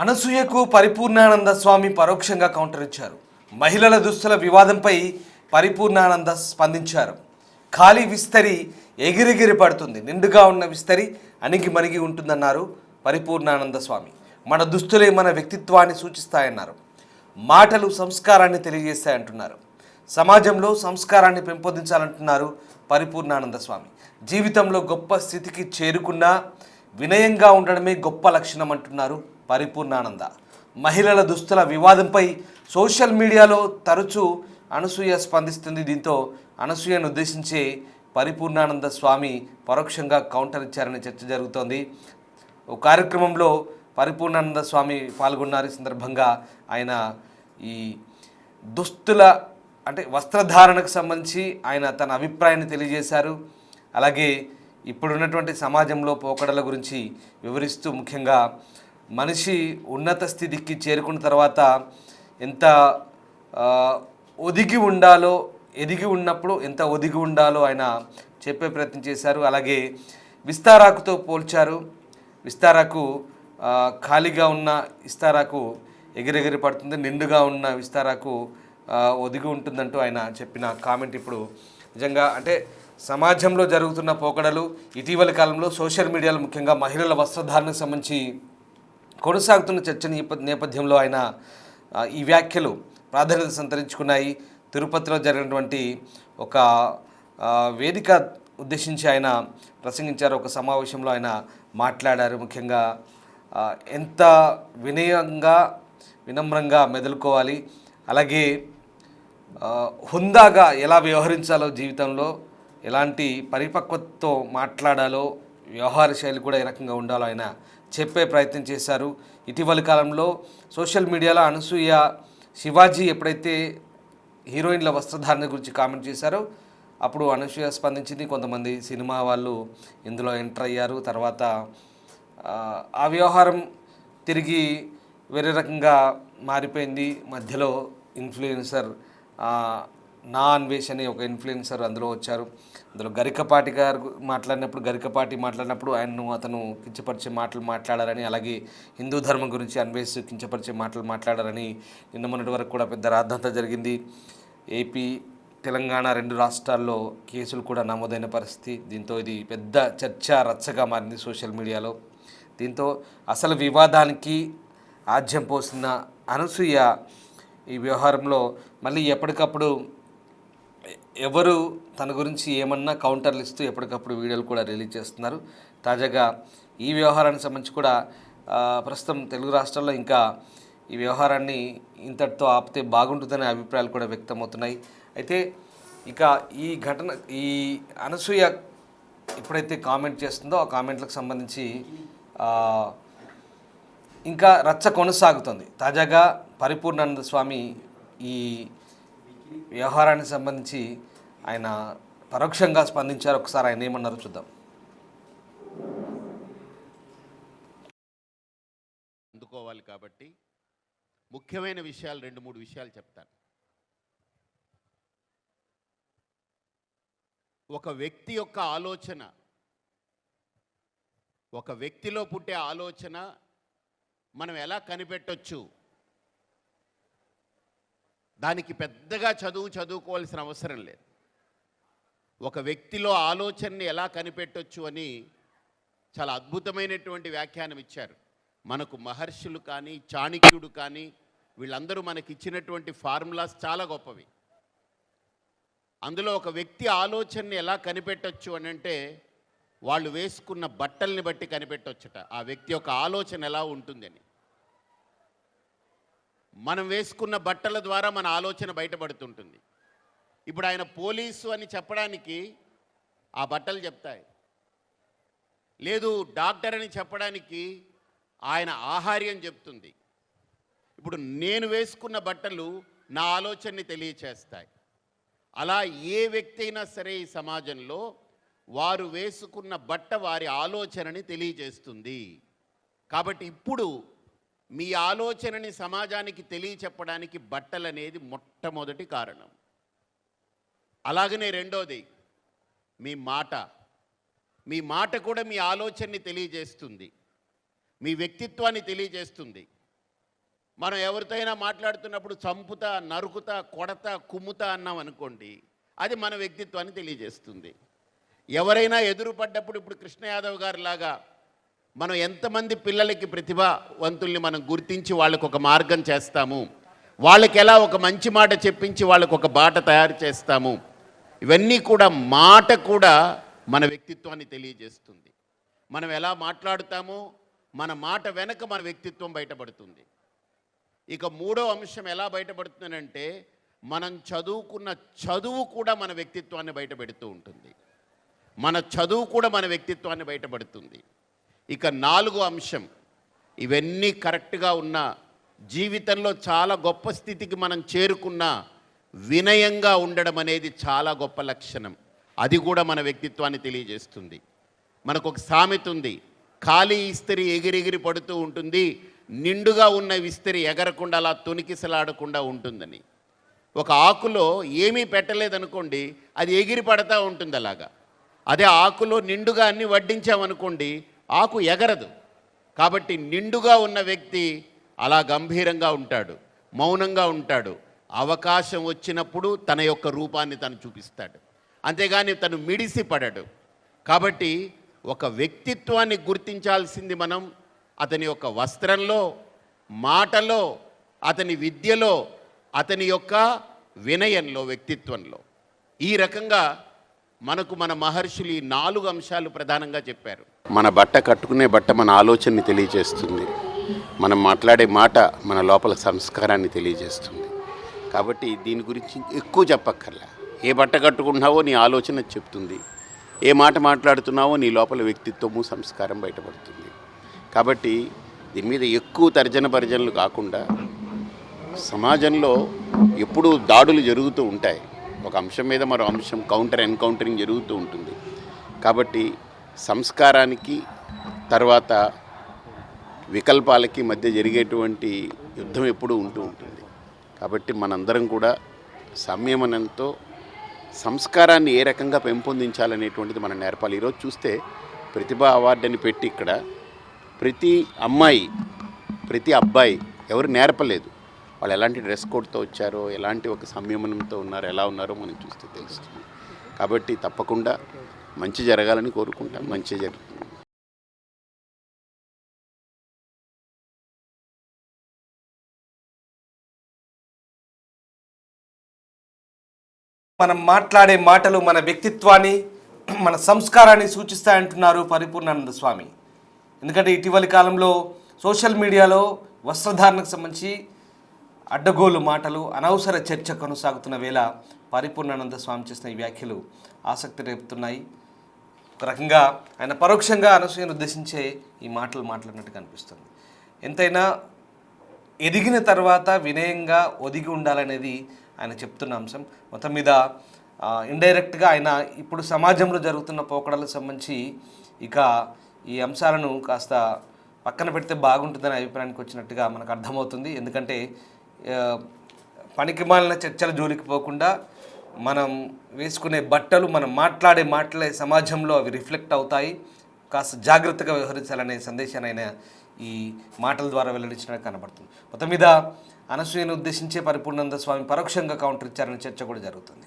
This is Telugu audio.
అనసూయకు పరిపూర్ణానంద స్వామి పరోక్షంగా కౌంటర్ ఇచ్చారు. మహిళల దుస్తుల వివాదంపై పరిపూర్ణానంద స్పందించారు. ఖాళీ విస్తరి ఎగిరెగిరి పడుతుంది, నిండుగా ఉన్న విస్తరి అణిగి మణిగి ఉంటుందన్నారు పరిపూర్ణానంద స్వామి. మన దుస్తులే మన వ్యక్తిత్వాన్ని సూచిస్తాయన్నారు. మాటలు సంస్కారాన్ని తెలియజేస్తాయంటున్నారు. సమాజంలో సంస్కారాన్ని పెంపొందించాలంటున్నారు పరిపూర్ణానంద స్వామి. జీవితంలో గొప్ప స్థితికి చేరుకున్నా వినయంగా ఉండడమే గొప్ప లక్షణం అంటున్నారు పరిపూర్ణానంద. మహిళల దుస్తుల వివాదంపై సోషల్ మీడియాలో తరచూ అనసూయ స్పందిస్తుంది. దీంతో అనసూయను ఉద్దేశించే పరిపూర్ణానంద స్వామి పరోక్షంగా కౌంటర్ ఇచ్చారనే చర్చ జరుగుతోంది. ఓ కార్యక్రమంలో పరిపూర్ణానంద స్వామి పాల్గొన్నారు. ఈ సందర్భంగా ఆయన ఈ దుస్తుల అంటే వస్త్రధారణకు సంబంధించి ఆయన తన అభిప్రాయాన్ని తెలియజేశారు. అలాగే ఇప్పుడున్నటువంటి సమాజంలో పోకడల గురించి వివరిస్తూ ముఖ్యంగా మనిషి ఉన్నత స్థితికి చేరుకున్న తర్వాత ఎంత ఒదిగి ఉండాలో, ఎదిగి ఉన్నప్పుడు ఎంత ఒదిగి ఉండాలో ఆయన చెప్పే ప్రయత్నం చేశారు. అలాగే విస్తారాకుతో పోల్చారు. విస్తారాకు ఖాళీగా ఉన్న విస్తారాకు ఎగిరెగిరి పడుతుంది, నిండుగా ఉన్న విస్తారాకు ఒదిగి ఉంటుందంటూ ఆయన చెప్పిన కామెంట్ ఇప్పుడు నిజంగా అంటే సమాజంలో జరుగుతున్న పోకడలు ఇటీవలి కాలంలో సోషల్ మీడియాలో ముఖ్యంగా మహిళల వస్త్రధారణకు సంబంధించి కొనసాగుతున్న చర్చ నేపథ్యంలో ఆయన ఈ వ్యాఖ్యలు ప్రాధాన్యత సంతరించుకున్నాయి. తిరుపతిలో జరిగినటువంటి ఒక వేదిక ఉద్దేశించి ఆయన ప్రసంగించారు. ఒక సమావేశంలో ఆయన మాట్లాడారు. ముఖ్యంగా ఎంత వినమ్రంగా మెదులుకోవాలి, అలాగే హుందాగా ఎలా వ్యవహరించాలో, జీవితంలో ఎలాంటి పరిపక్వతతో మాట్లాడాలో, వ్యవహార శైలి కూడా ఏ రకంగా ఉండాలో ఆయన చెప్పే ప్రయత్నం చేశారు. ఇటీవలి కాలంలో సోషల్ మీడియాలో అనసూయ శివాజీ ఎప్పుడైతే హీరోయిన్ల వస్త్రధారణ గురించి కామెంట్ చేశారో అప్పుడు అనసూయ స్పందించింది. కొంతమంది సినిమా వాళ్ళు ఇందులో ఎంటర్ అయ్యారు. తర్వాత ఆ వ్యవహారం తిరిగి వేరే రకంగా మారిపోయింది. మధ్యలో ఇన్ఫ్లుయెన్సర్ నా అన్వేష్ అనే ఒక ఇన్ఫ్లుయెన్సర్ అందులో వచ్చారు. అందులో గరికపాటి గారు మాట్లాడినప్పుడు అతను కించపరిచే మాటలు మాట్లాడారని, అలాగే హిందూ ధర్మం గురించి అన్వేష్ కించపరిచే మాటలు మాట్లాడారని నిన్న మొన్నటి వరకు కూడా పెద్ద రాద్ధాంతం జరిగింది. ఏపీ, తెలంగాణ 2 రాష్ట్రాల్లో కేసులు కూడా నమోదైన పరిస్థితి. దీంతో ఇది పెద్ద చర్చ రచ్చగా మారింది సోషల్ మీడియాలో. దీంతో అసలు వివాదానికి ఆజ్యం పోసిన అనసూయ ఈ వ్యవహారంలో మళ్ళీ ఎప్పటికప్పుడు ఎవరు తన గురించి ఏమన్నా కౌంటర్లు ఇస్తూ ఎప్పటికప్పుడు వీడియోలు కూడా రిలీజ్ చేస్తున్నారు. తాజాగా ఈ వ్యవహారానికి సంబంధించి కూడా ప్రస్తుతం తెలుగు రాష్ట్రాల్లో ఇంకా ఈ వ్యవహారాన్ని ఇంతటితో ఆపితే బాగుంటుందనే అభిప్రాయాలు కూడా వ్యక్తమవుతున్నాయి. అయితే ఇక ఈ అనసూయ ఎప్పుడైతే కామెంట్ చేస్తుందో ఆ కామెంట్లకు సంబంధించి ఇంకా రచ్చ కొనసాగుతుంది. తాజాగా పరిపూర్ణానంద స్వామి ఈ వ్యవహారానికి సంబంధించి ఆయన పరోక్షంగా స్పందించారు. ఒకసారి ఆయన ఏమన్నారో చూద్దాం. అందుకోవాలి కాబట్టి ముఖ్యమైన విషయాలు 2-3 విషయాలు చెప్తాను. ఒక వ్యక్తి యొక్క ఆలోచన, ఒక వ్యక్తిలో పుట్టే ఆలోచన మనం ఎలా కనిపెట్టొచ్చు, దానికి పెద్దగా చదువుకోవాల్సిన అవసరం లేదు. ఒక వ్యక్తిలో ఆలోచనని ఎలా కనిపెట్టొచ్చు అని చాలా అద్భుతమైనటువంటి వ్యాఖ్యానం ఇచ్చారు. మనకు మహర్షులు కానీ, చాణక్యుడు కానీ, వీళ్ళందరూ మనకి ఇచ్చినటువంటి ఫార్ములాస్ చాలా గొప్పవి. అందులో ఒక వ్యక్తి ఆలోచనని ఎలా కనిపెట్టొచ్చు అని అంటే వాళ్ళు వేసుకున్న బట్టల్ని బట్టి కనిపెట్టొచ్చుట ఆ వ్యక్తి యొక్క ఆలోచన ఎలా ఉంటుందని. మనం వేసుకున్న బట్టల ద్వారా మన ఆలోచన బయటపడుతుంటుంది. ఇప్పుడు ఆయన పోలీసు అని చెప్పడానికి ఆ బట్టలు చెప్తాయి, లేదు డాక్టర్ అని చెప్పడానికి ఆయన ఆహార్యం చెప్తుంది. ఇప్పుడు నేను వేసుకున్న బట్టలు నా ఆలోచనని తెలియచేస్తాయి. అలా ఏ వ్యక్తి అయినా సరే ఈ సమాజంలో వారు వేసుకున్న బట్ట వారి ఆలోచనని తెలియజేస్తుంది. కాబట్టి ఇప్పుడు మీ ఆలోచనని సమాజానికి తెలియచెప్పడానికి బట్టలు అనేది మొట్టమొదటి కారణం. అలాగనే రెండోది మీ మాట కూడా మీ ఆలోచనని తెలియజేస్తుంది, మీ వ్యక్తిత్వాన్ని తెలియజేస్తుంది. మనం ఎవరితో అయినా మాట్లాడుతున్నప్పుడు చంపుతా, నరుకుతా, కొడతా, కుమ్ముతా అన్నాం అనుకోండి, అది మన వ్యక్తిత్వాన్ని తెలియజేస్తుంది. ఎవరైనా ఎదురుపడ్డప్పుడు ఇప్పుడు కృష్ణ యాదవ్ గారి లాగా మనం ఎంతమంది పిల్లలకి ప్రతిభావంతుల్ని మనం గుర్తించి వాళ్ళకు ఒక మార్గం చేస్తాము, వాళ్ళకి ఎలా ఒక మంచి మాట చెప్పించి వాళ్ళకు ఒక బాట తయారు చేస్తాము, ఇవన్నీ కూడా మాట కూడా మన వ్యక్తిత్వాన్ని తెలియజేస్తుంది. మనం ఎలా మాట్లాడుతామో మన మాట వెనక మన వ్యక్తిత్వం బయటపడుతుంది. ఇక మూడో అంశం ఎలా బయటపడుతుందంటే మనం చదువుకున్న చదువు కూడా మన వ్యక్తిత్వాన్ని బయటపెడుతూ ఉంటుంది. మన చదువు కూడా మన వ్యక్తిత్వాన్ని బయటపడుతుంది. ఇక నాలుగో అంశం, ఇవన్నీ కరెక్ట్గా ఉన్న జీవితంలో చాలా గొప్ప స్థితికి మనం చేరుకున్న వినయంగా ఉండడం అనేది చాలా గొప్ప లక్షణం. అది కూడా మన వ్యక్తిత్వాన్ని తెలియజేస్తుంది. మనకు ఒక సామెత ఉంది, ఖాళీ ఇస్త్రీ ఎగిరెగిరి పడుతూ ఉంటుంది, నిండుగా ఉన్న విస్తరి ఎగరకుండా అలా తొనికిసలాడకుండా ఉంటుందని. ఒక ఆకులో ఏమీ పెట్టలేదనుకోండి, అది ఎగిరి పడతా ఉంటుంది అలాగా. అదే ఆకులో నిండుగా అన్ని వడ్డించామనుకోండి, ఆకు ఎగరదు. కాబట్టి నిండుగా ఉన్న వ్యక్తి అలా గంభీరంగా ఉంటాడు, మౌనంగా ఉంటాడు. అవకాశం వచ్చినప్పుడు తన యొక్క రూపాన్ని తను చూపిస్తాడు, అంతేగాని తను మిడిసి పడడు. కాబట్టి ఒక వ్యక్తిత్వాన్ని గుర్తించాల్సింది మనం అతని యొక్క వస్త్రంలో, మాటలో, అతని విద్యలో, అతని యొక్క వినయంలో, వ్యక్తిత్వంలో. ఈ రకంగా మనకు మన మహర్షులు ఈ 4 అంశాలు ప్రధానంగా చెప్పారు. మన బట్ట కట్టుకునే బట్ట మన ఆలోచనని తెలియజేస్తుంది, మనం మాట్లాడే మాట మన లోపల సంస్కారాన్ని తెలియజేస్తుంది. కాబట్టి దీని గురించి ఎక్కువ చెప్పక్కర్లా. ఏ బట్ట కట్టుకుంటున్నావో నీ ఆలోచన చెప్తుంది, ఏ మాట మాట్లాడుతున్నావో నీ లోపల వ్యక్తిత్వము, సంస్కారం బయటపడుతుంది. కాబట్టి దీని మీద ఎక్కువ తర్జన భర్జనలు కాకుండా, సమాజంలో ఎప్పుడూ దాడులు జరుగుతూ ఉంటాయి, ఒక అంశం మీద మరో అంశం ఎన్కౌంటరింగ్ జరుగుతూ ఉంటుంది. కాబట్టి సంస్కారానికి తర్వాత వికల్పాలకి మధ్య జరిగేటువంటి యుద్ధం ఎప్పుడూ ఉంటూ ఉంటుంది. కాబట్టి మనందరం కూడా సంయమనంతో సంస్కారాన్ని ఏ రకంగా పెంపొందించాలనేటువంటిది మనం నేర్పాలి. ఈరోజు చూస్తే ప్రతిభా అవార్డు అని పెట్టి ఇక్కడ ప్రతి అమ్మాయి, ప్రతి అబ్బాయి ఎవరు నేర్పలేదు. వాళ్ళు ఎలాంటి డ్రెస్ కోడ్తో వచ్చారో, ఎలాంటి ఒక సంయమనంతో ఉన్నారో, ఎలా ఉన్నారో మనం చూస్తే తెలుస్తుంది. కాబట్టి తప్పకుండా మంచి జరగాలని కోరుకుంటాం. మంచి జరుగుతుంది. మనం మాట్లాడే మాటలు మన వ్యక్తిత్వాన్ని, మన సంస్కారాన్ని సూచిస్తాయంటున్నారు పరిపూర్ణానంద స్వామి. ఎందుకంటే ఇటీవలి కాలంలో సోషల్ మీడియాలో వస్త్రధారణకు సంబంధించి అడ్డగోలు మాటలు, అనవసర చర్చ కొనసాగుతున్న వేళ పరిపూర్ణానంద స్వామి చేసిన ఈ వ్యాఖ్యలు ఆసక్తి రేపుతున్నాయి. ఒక రకంగా ఆయన పరోక్షంగా అనసూయను ఉద్దేశించే ఈ మాటలు మాట్లాడినట్టుగా అనిపిస్తుంది. ఎంతైనా ఎదిగిన తర్వాత వినయంగా ఒదిగి ఉండాలనేది ఆయన చెప్తున్న అంశం. మొత్తం మీద ఇండైరెక్ట్గా ఆయన ఇప్పుడు సమాజంలో జరుగుతున్న పోకడలకు సంబంధించి ఇక ఈ అంశాలను కాస్త పక్కన పెడితే బాగుంటుందనే అభిప్రాయానికి వచ్చినట్టుగా మనకు అర్థమవుతుంది. ఎందుకంటే పనికిమాలిన చర్చల జోలికి పోకుండా మనం వేసుకునే బట్టలు, మనం మాట్లాడే మాటలే సమాజంలో అవి రిఫ్లెక్ట్ అవుతాయి, కాస్త జాగ్రత్తగా వ్యవహరించాలనే సందేశాన్ని ఆయన ఈ మాటల ద్వారా వెల్లడించినట్టు కనబడుతుంది. మొత్తం మీద అనసూయను ఉద్దేశించే పరిపూర్ణానంద స్వామి పరోక్షంగా కౌంటర్ ఇచ్చారనే చర్చ కూడా జరుగుతుంది.